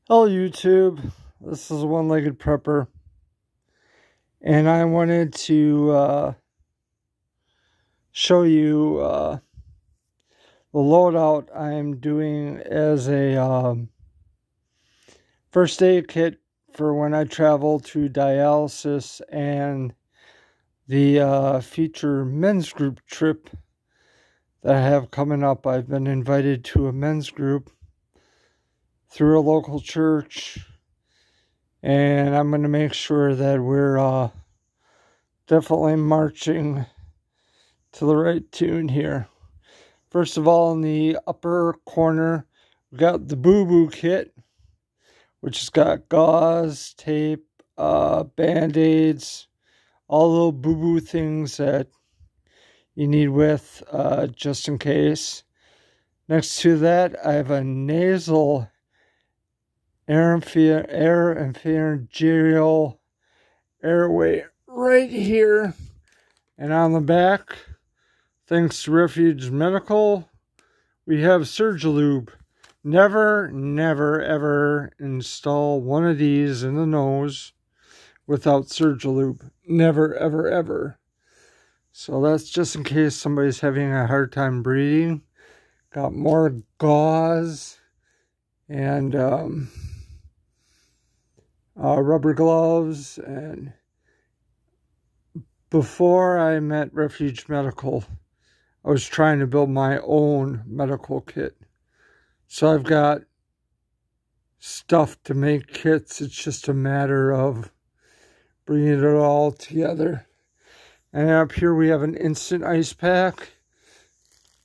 Hello YouTube, this is One-Legged Prepper, and I wanted to show you the loadout I'm doing as a first aid kit for when I travel to dialysis and the future men's group trip that I have coming up. I've been invited to a men's group through a local church, and I'm going to make sure that we're definitely marching to the right tune here. First of all, in the upper corner, we got the Boo Boo kit, which has got gauze, tape, band-aids, all little boo-boo things that you need with just in case. Next to that, I have a nasal pharyngeal airway right here, and on the back, thanks to Refuge Medical, we have Surgilube. Never, ever install one of these in the nose without Surgilube. Never, ever. So that's just in case somebody's having a hard time breathing. Got more gauze and rubber gloves. And before I met Refuge Medical, I was trying to build my own medical kit. So I've got stuff to make kits. It's just a matter of bringing it all together. And up here we have an instant ice pack.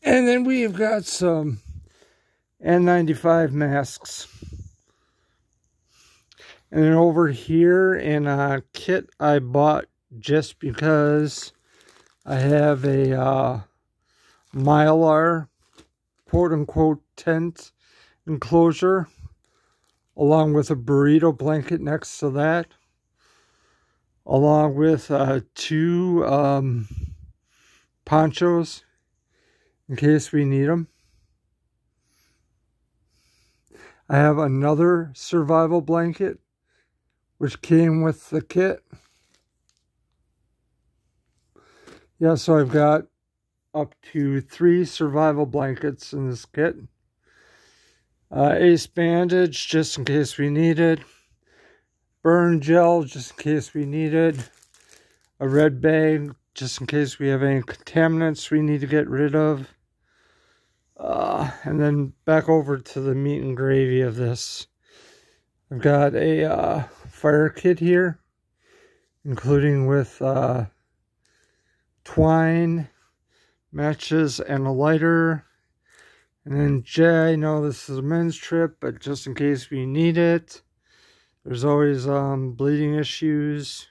And then we've got some N95 masks. And then over here in a kit I bought just because I have a Mylar quote-unquote tent enclosure, along with a burrito blanket next to that, along with two ponchos in case we need them. I have another survival blanket which came with the kit. Yeah, so I've got up to 3 survival blankets in this kit. Ace bandage just in case we need it. Burn gel just in case we need it. A red bag just in case we have any contaminants we need to get rid of. And then back over to the meat and gravy of this. I've got a fire kit here, including with twine, matches, and a lighter. And then Jay, I know this is a men's trip, but just in case we need it, there's always bleeding issues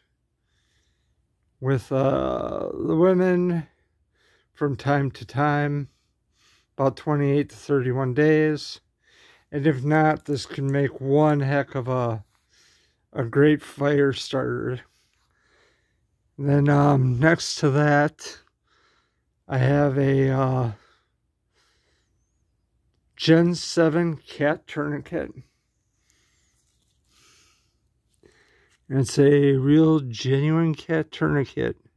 with the women from time to time, about 28 to 31 days. And if not, this can make one heck of a great fire starter. And then next to that, I have a Gen 7 cat tourniquet. And it's a real genuine cat tourniquet. It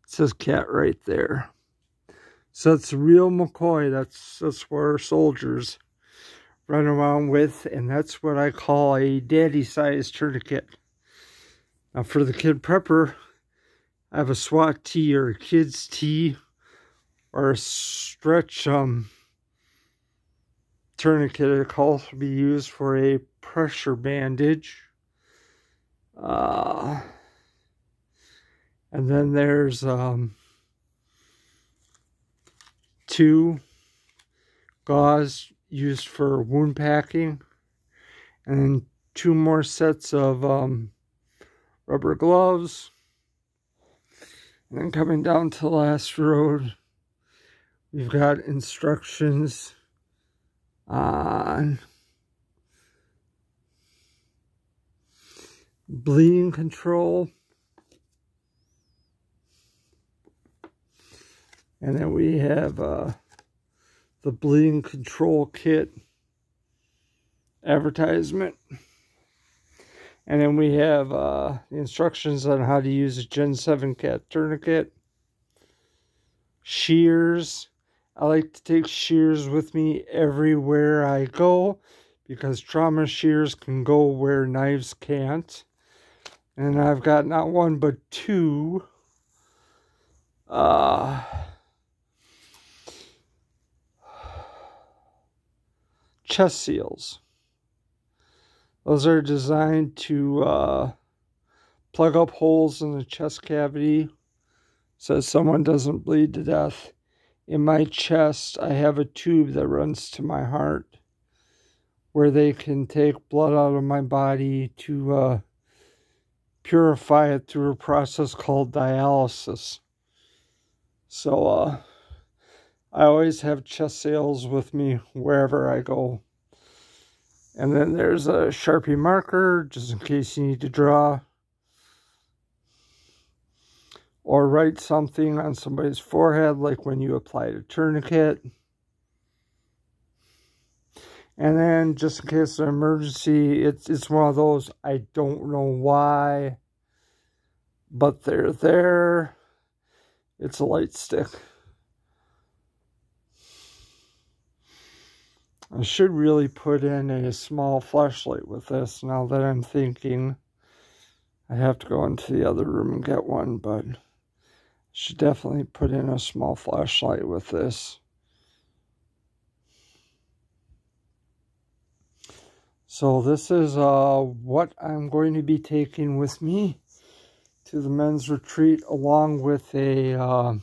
says cat right there. So it's real McCoy. That's what our soldiers run around with, and that's what I call a daddy-sized tourniquet. Now for the kid prepper, I have a SWAT tee or a kid's tee or a stretch tourniquet. It can also be used for a pressure bandage. And then there's 2 gauze used for wound packing, and then 2 more sets of rubber gloves. And then coming down to the last road, we've got instructions on bleeding control. And then we have the bleeding control kit advertisement. And then we have the instructions on how to use a Gen 7 cat tourniquet. Shears. I like to take shears with me everywhere I go because trauma shears can go where knives can't. And I've got not one but two chest seals. Those are designed to plug up holes in the chest cavity so someone doesn't bleed to death. In my chest, I have a tube that runs to my heart where they can take blood out of my body to purify it through a process called dialysis. So I always have chest seals with me wherever I go. And then there's a Sharpie marker, just in case you need to draw or write something on somebody's forehead, like when you applied a tourniquet. And then, just in case of an emergency, it's one of those, I don't know why, but they're there. It's a light stick. I should really put in a small flashlight with this now that I'm thinking. I have to go into the other room and get one, but I should definitely put in a small flashlight with this. So this is what I'm going to be taking with me to the men's retreat, along with a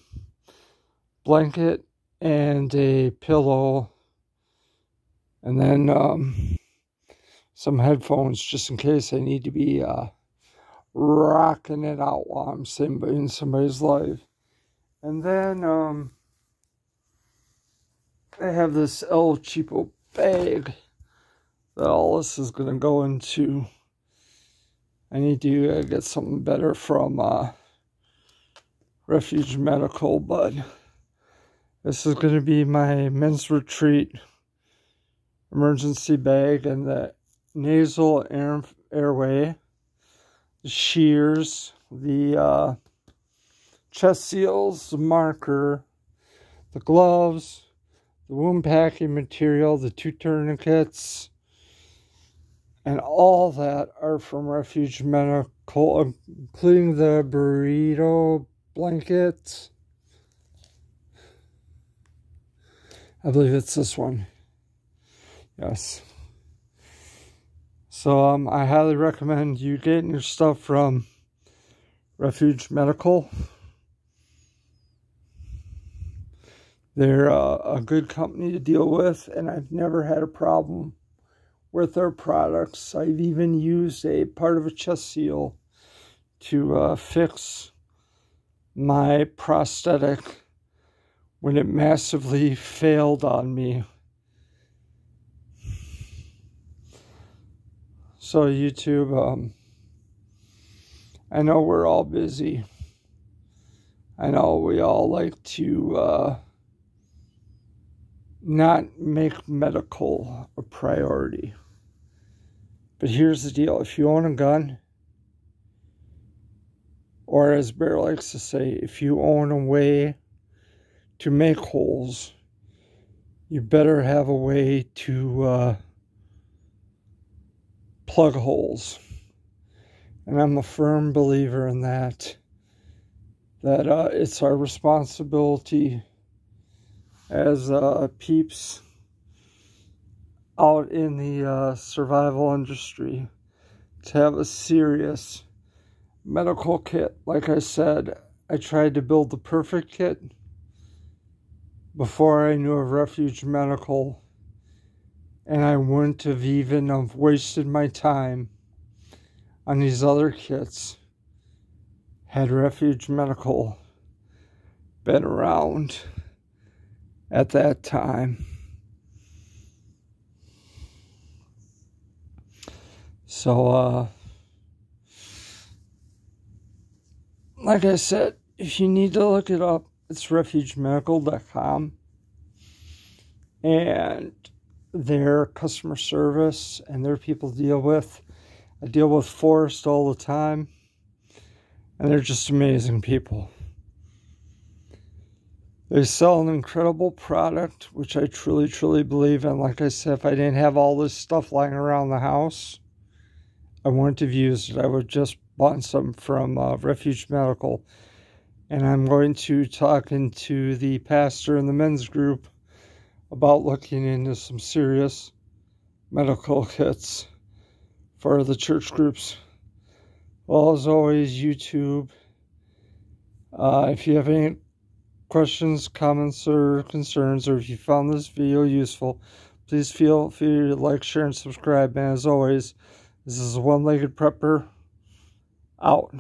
blanket and a pillow. And then some headphones, just in case I need to be rocking it out while I'm in somebody's life. And then I have this El Cheapo bag that all this is going to go into. I need to get something better from Refuge Medical, but this is going to be my men's retreat emergency bag, and the nasal airway, the shears, the chest seals, the marker, the gloves, the wound packing material, the 2 tourniquets, and all that are from Refuge Medical, including the burrito blanket. I believe it's this one. Yes. So I highly recommend you getting your stuff from Refuge Medical. They're a good company to deal with, and I've never had a problem with their products. I've even used a part of a chest seal to fix my prosthetic when it massively failed on me. So YouTube, I know we're all busy. I know we all like to not make medical a priority. But here's the deal. If you own a gun, or as Bear likes to say, if you own a way to make holes, you better have a way to plug holes. And I'm a firm believer in that it's our responsibility as peeps out in the survival industry to have a serious medical kit. Like I said, I tried to build the perfect kit before I knew of Refuge Medical, and I wouldn't have even wasted my time on these other kits had Refuge Medical been around at that time. So, like I said, if you need to look it up, it's refugemedical.com. And their customer service and their people deal with. I deal with Forrest all the time, and they're just amazing people. They sell an incredible product, which I truly, truly believe in. Like I said, if I didn't have all this stuff lying around the house, I wouldn't have used it. I would have just bought some from Refuge Medical. And I'm going to talk into the pastor in the men's group about looking into some serious medical kits for the church groups. Well, as always, YouTube. If you have any questions, comments, or concerns, or if you found this video useful, please feel free to like, share, and subscribe. And as always, this is One Legged Prepper out.